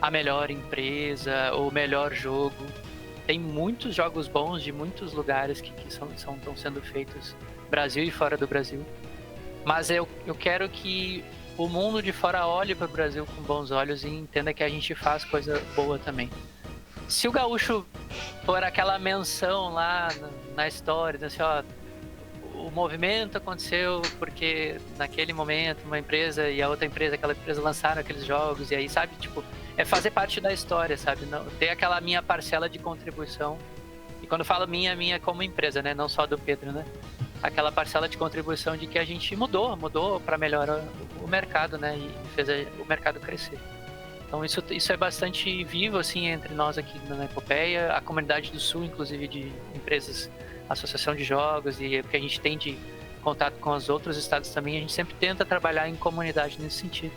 a melhor empresa ou o melhor jogo. Tem muitos jogos bons de muitos lugares que estão sendo feitos Brasil e fora do Brasil. Mas eu quero que o mundo de fora olhe para o Brasil com bons olhos e entenda que a gente faz coisa boa também. Se o Gaúcho for aquela menção lá na história, assim, o movimento aconteceu porque naquele momento uma empresa e a outra empresa, aquela empresa lançaram aqueles jogos, e aí, sabe, tipo, é fazer parte da história, sabe? Não, ter aquela minha parcela de contribuição. E quando eu falo minha como empresa, né? Não só do Pedro, né? Aquela parcela de contribuição de que a gente mudou para melhorar o mercado, né? E fez o mercado crescer. Então isso é bastante vivo, assim, entre nós aqui na Epopeia, a comunidade do Sul, inclusive, de empresas, associação de jogos, e o que a gente tem de contato com os outros estados também, a gente sempre tenta trabalhar em comunidade nesse sentido.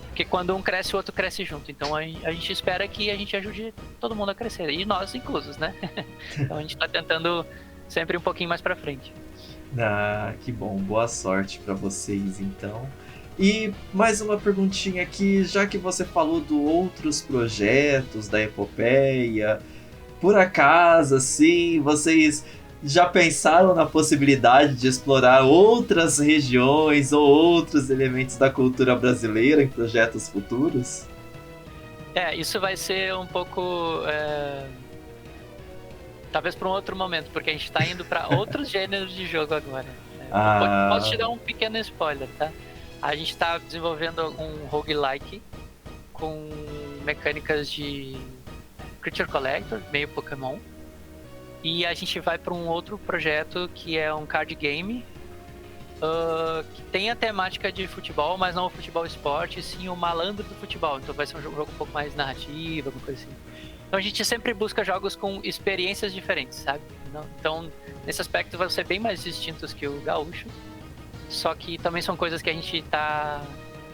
Porque quando um cresce, o outro cresce junto. Então a gente espera que a gente ajude todo mundo a crescer, e nós inclusos, né? Então a gente está tentando sempre um pouquinho mais para frente. Que bom, boa sorte para vocês então. E mais uma perguntinha aqui, já que você falou de outros projetos da Epopeia, por acaso, assim, vocês já pensaram na possibilidade de explorar outras regiões ou outros elementos da cultura brasileira em projetos futuros? Isso vai ser um pouco... talvez para um outro momento, porque a gente está indo para outros gêneros de jogo agora. Posso te dar um pequeno spoiler, tá? A gente está desenvolvendo um roguelike com mecânicas de Creature Collector, meio Pokémon. E a gente vai para um outro projeto que é um card game que tem a temática de futebol, mas não o futebol esporte, sim o malandro do futebol. Então vai ser um jogo um pouco mais narrativo, alguma coisa assim. Então a gente sempre busca jogos com experiências diferentes, sabe? Então, nesse aspecto vão ser bem mais distintos que o Gaúcho. só que também são coisas que a gente tá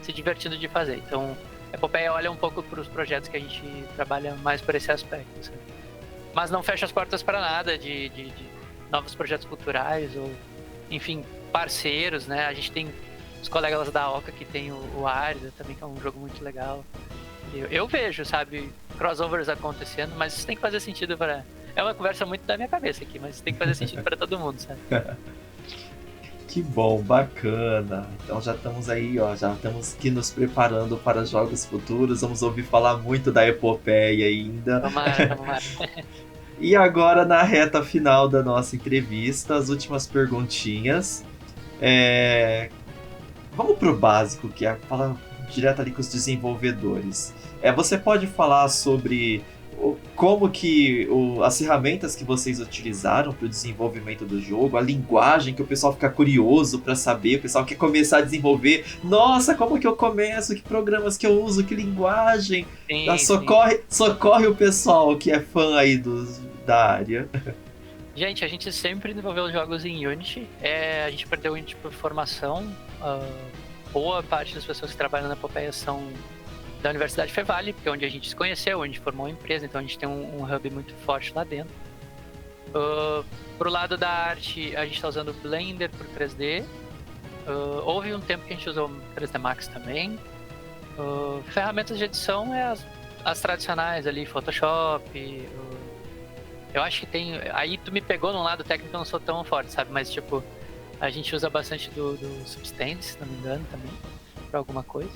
se divertindo de fazer. Então, a Epopeia olha um pouco para os projetos que a gente trabalha mais por esse aspecto, sabe? Mas não fecha as portas para nada de novos projetos culturais ou, enfim, parceiros, né? A gente tem os colegas da Oca que tem o Árida também, que é um jogo muito legal. Eu vejo, sabe, crossovers acontecendo, mas isso tem que fazer sentido para... É uma conversa muito da minha cabeça aqui, mas tem que fazer sentido para todo mundo, sabe? Que bom, bacana. Então já estamos aí, ó, já estamos aqui nos preparando para jogos futuros. Vamos ouvir falar muito da Epopeia ainda. Tomara. E agora, na reta final da nossa entrevista, as últimas perguntinhas. Vamos pro básico, que é falar direto ali com os desenvolvedores. Você pode falar sobre como que as ferramentas que vocês utilizaram para o desenvolvimento do jogo, a linguagem que o pessoal fica curioso para saber, o pessoal quer começar a desenvolver. Nossa, como que eu começo? Que programas que eu uso? Que linguagem? Socorre o pessoal que é fã aí da área. Gente, a gente sempre desenvolveu jogos em Unity. A gente perdeu Unity por formação. Boa parte das pessoas que trabalham na Epopeia são da Universidade Fevale, porque é onde a gente se conheceu, onde a gente formou uma empresa, então a gente tem um hub muito forte lá dentro. Pro lado da arte, a gente está usando Blender por 3D. Houve um tempo que a gente usou 3D Max também. Ferramentas de edição as tradicionais ali, Photoshop. Eu acho que tem... Aí tu me pegou num lado técnico, eu não sou tão forte, sabe? Mas tipo, a gente usa bastante do Substance, se não me engano, também, pra alguma coisa.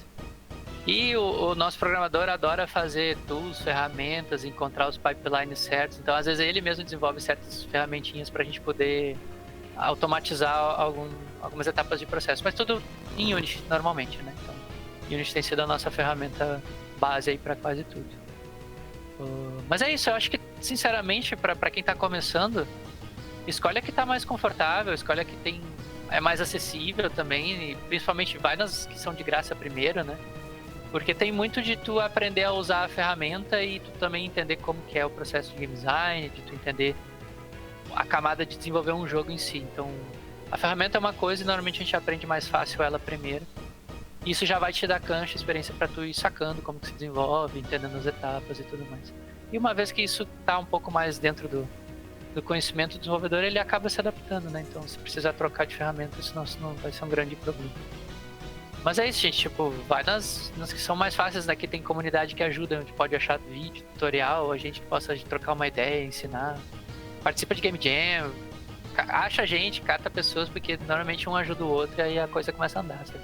E o nosso programador adora fazer tools, ferramentas, encontrar os pipelines certos. Então, às vezes, ele mesmo desenvolve certas ferramentinhas para a gente poder automatizar algumas etapas de processo. Mas tudo em Unity, normalmente, né? Então, Unity tem sido a nossa ferramenta base aí para quase tudo. Mas é isso, eu acho que, sinceramente, para quem está começando, escolhe a que está mais confortável, escolhe a que é mais acessível também, e principalmente vai nas que são de graça primeiro, né? Porque tem muito de tu aprender a usar a ferramenta e tu também entender como que é o processo de game design, de tu entender a camada de desenvolver um jogo em si. Então, a ferramenta é uma coisa e normalmente a gente aprende mais fácil ela primeiro. Isso já vai te dar cancha, experiência para tu ir sacando como que se desenvolve, entendendo as etapas e tudo mais. E uma vez que isso tá um pouco mais dentro do conhecimento do desenvolvedor, ele acaba se adaptando, né? Então, se precisar trocar de ferramenta, senão isso não vai ser um grande problema. Mas é isso, gente, tipo, vai nas que são mais fáceis, daqui tem comunidade que ajuda, a gente pode achar vídeo, tutorial, a gente possa trocar uma ideia, ensinar. Participa de Game Jam, acha gente, cata pessoas, porque normalmente um ajuda o outro e aí a coisa começa a andar, sabe?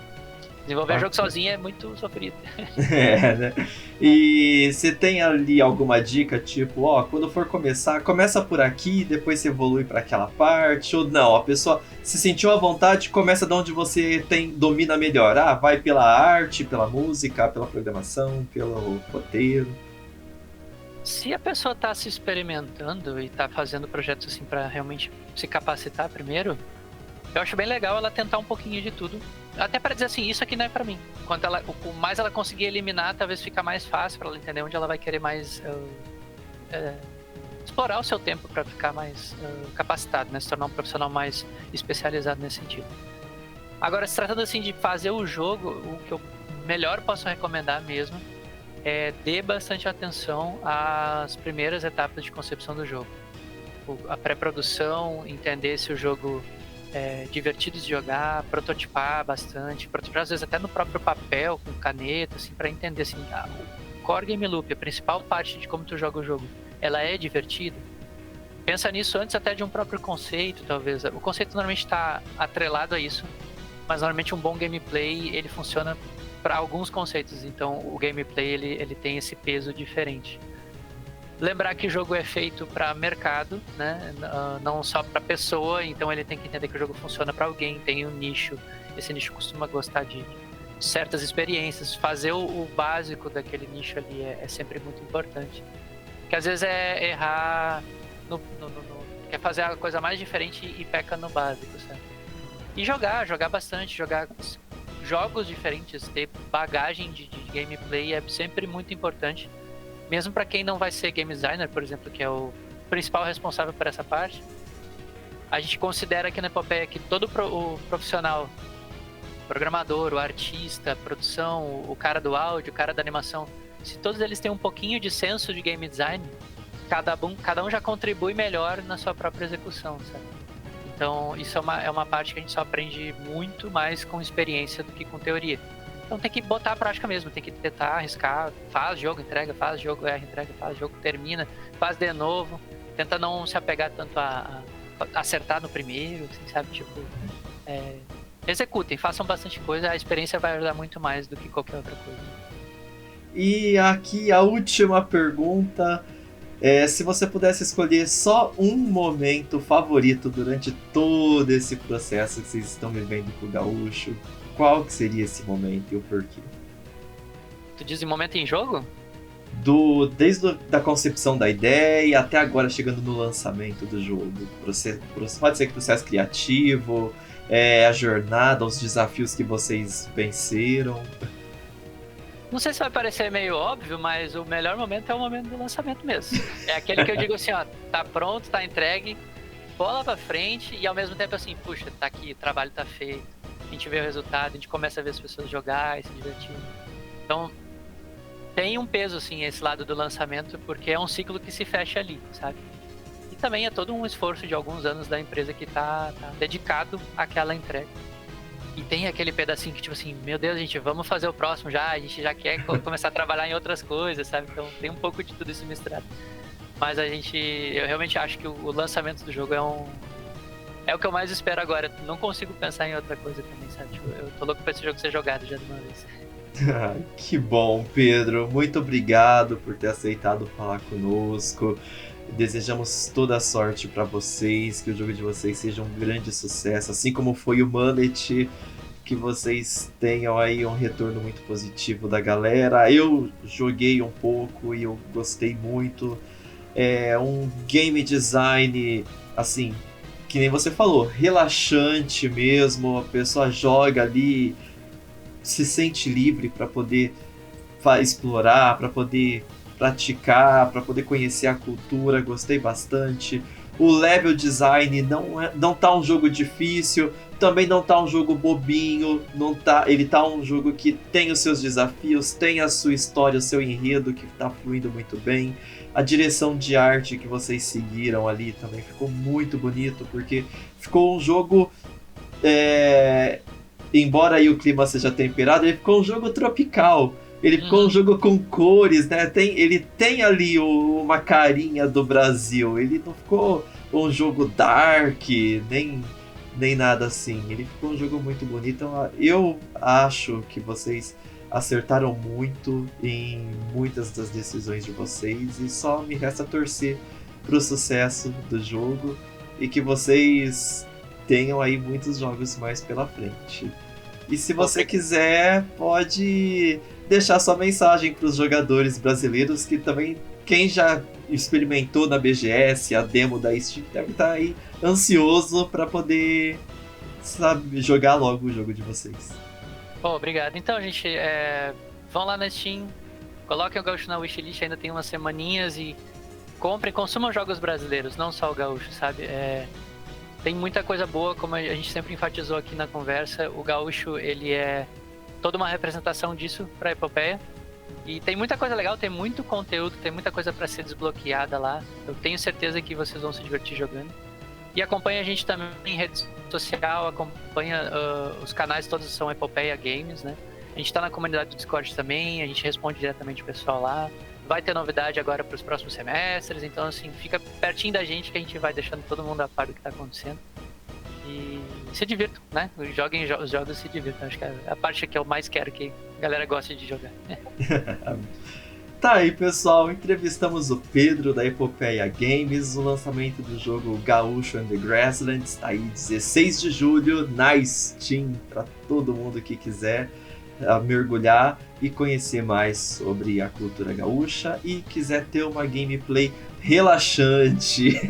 Desenvolver jogo sozinho é muito sofrido. Né? E você tem ali alguma dica, tipo, quando for começar, começa por aqui, depois você evolui para aquela parte, ou não, a pessoa se sentiu à vontade, começa de onde você domina melhor. Vai pela arte, pela música, pela programação, pelo roteiro. Se a pessoa tá se experimentando e tá fazendo projetos assim para realmente se capacitar primeiro, eu acho bem legal ela tentar um pouquinho de tudo. Até para dizer assim, isso aqui não é para mim. O mais ela conseguir eliminar, talvez fica mais fácil para ela entender onde ela vai querer mais explorar o seu tempo para ficar mais capacitado, né? Se tornar um profissional mais especializado nesse sentido. Agora, se tratando assim de fazer o jogo, o que eu melhor posso recomendar mesmo é dê bastante atenção às primeiras etapas de concepção do jogo. A pré-produção, entender se o jogo divertidos de jogar, prototipar bastante, prototipar às vezes até no próprio papel, com caneta, assim, para entender assim, o core game loop, a principal parte de como tu joga o jogo, ela é divertida. Pensa nisso antes até de um próprio conceito, talvez. O conceito normalmente está atrelado a isso, mas normalmente um bom gameplay, ele funciona para alguns conceitos, então o gameplay ele tem esse peso diferente. Lembrar que o jogo é feito para mercado, né? Não só para pessoa, então ele tem que entender que o jogo funciona para alguém, tem um nicho, esse nicho costuma gostar de certas experiências, fazer o básico daquele nicho ali é sempre muito importante. Porque às vezes é errar, quer fazer a coisa mais diferente e peca no básico, certo? E jogar bastante, jogar jogos diferentes, ter bagagem de gameplay é sempre muito importante. Mesmo para quem não vai ser game designer, por exemplo, que é o principal responsável por essa parte, a gente considera aqui na Epopeia que todo o profissional programador, o artista, a produção, o cara do áudio, o cara da animação, se todos eles têm um pouquinho de senso de game design, cada um já contribui melhor na sua própria execução, sabe? Então, isso é uma parte que a gente só aprende muito mais com experiência do que com teoria. Então tem que botar a prática mesmo, tem que tentar arriscar, faz jogo, entrega, faz jogo, erra, entrega, faz jogo, termina, faz de novo, tenta não se apegar tanto a acertar no primeiro, assim, sabe, tipo, executem, façam bastante coisa, a experiência vai ajudar muito mais do que qualquer outra coisa. E aqui a última pergunta, se você pudesse escolher só um momento favorito durante todo esse processo que vocês estão vivendo com o Gaúcho, qual que seria esse momento e o porquê? Tu diz em momento em jogo? Desde a concepção da ideia até agora chegando no lançamento do jogo. Pode ser que processo criativo, a jornada, os desafios que vocês venceram. Não sei se vai parecer meio óbvio, mas o melhor momento é o momento do lançamento mesmo. É aquele que eu digo assim, ó, tá pronto, tá entregue, bola pra frente e ao mesmo tempo assim, puxa, tá aqui, o trabalho tá feito, a gente vê o resultado, a gente começa a ver as pessoas jogar e se divertir. Então, tem um peso, assim, esse lado do lançamento, porque é um ciclo que se fecha ali, sabe? E também é todo um esforço de alguns anos da empresa que tá dedicado àquela entrega. E tem aquele pedacinho que, tipo assim, meu Deus, gente, vamos fazer o próximo já, a gente já quer começar a trabalhar em outras coisas, sabe? Então tem um pouco de tudo isso misturado. Mas eu realmente acho que o lançamento do jogo é o que eu mais espero agora. Não consigo pensar em outra coisa também, sabe? Tipo, eu tô louco pra esse jogo ser jogado já de uma vez. Que bom, Pedro. Muito obrigado por ter aceitado falar conosco. Desejamos toda a sorte para vocês, que o jogo de vocês seja um grande sucesso, assim como foi o Mullet, que vocês tenham aí um retorno muito positivo da galera. Eu joguei um pouco e eu gostei muito. É um game design, assim, que nem você falou, relaxante mesmo, a pessoa joga ali, se sente livre para poder explorar, para poder praticar, para poder conhecer a cultura. Gostei bastante. O level design não tá um jogo difícil, também não tá um jogo bobinho, ele tá um jogo que tem os seus desafios, tem a sua história, o seu enredo que tá fluindo muito bem. A direção de arte que vocês seguiram ali também ficou muito bonito, porque ficou um jogo, embora aí o clima seja temperado, ele ficou um jogo tropical. Ele ficou um jogo com cores, né? Ele tem ali uma carinha do Brasil. Ele não ficou um jogo dark, nem nada assim. Ele ficou um jogo muito bonito. Então, eu acho que vocês acertaram muito em muitas das decisões de vocês. E só me resta torcer pro sucesso do jogo. E que vocês tenham aí muitos jogos mais pela frente. E se você quiser, pode deixar sua mensagem para os jogadores brasileiros, que também, quem já experimentou na BGS a demo da Steam, deve estar aí ansioso para poder, sabe, jogar logo o jogo de vocês. Bom, obrigado. Então, gente, vão lá na Steam, coloquem o Gaúcho na wishlist, ainda tem umas semaninhas, e comprem, consumam jogos brasileiros, não só o Gaúcho, sabe? Tem muita coisa boa, como a gente sempre enfatizou aqui na conversa. O Gaúcho, ele é toda uma representação disso para a Epopeia. E tem muita coisa legal, tem muito conteúdo, tem muita coisa para ser desbloqueada lá. Eu tenho certeza que vocês vão se divertir jogando. E acompanha a gente também em rede social, acompanha os canais, todos são Epopeia Games, né? A gente tá na comunidade do Discord também, a gente responde diretamente o pessoal lá. Vai ter novidade agora para os próximos semestres, então assim, fica pertinho da gente que a gente vai deixando todo mundo a par do que tá acontecendo. E se divirtam, né? Joguem os jogos e se divirtam. Acho que é a parte que eu mais quero que a galera goste de jogar. Tá aí, pessoal. Entrevistamos o Pedro da Epopeia Games. O lançamento do jogo Gaúcho and the Grasslands está aí 16 de julho na Steam, para todo mundo que quiser mergulhar e conhecer mais sobre a cultura gaúcha e quiser ter uma gameplay relaxante.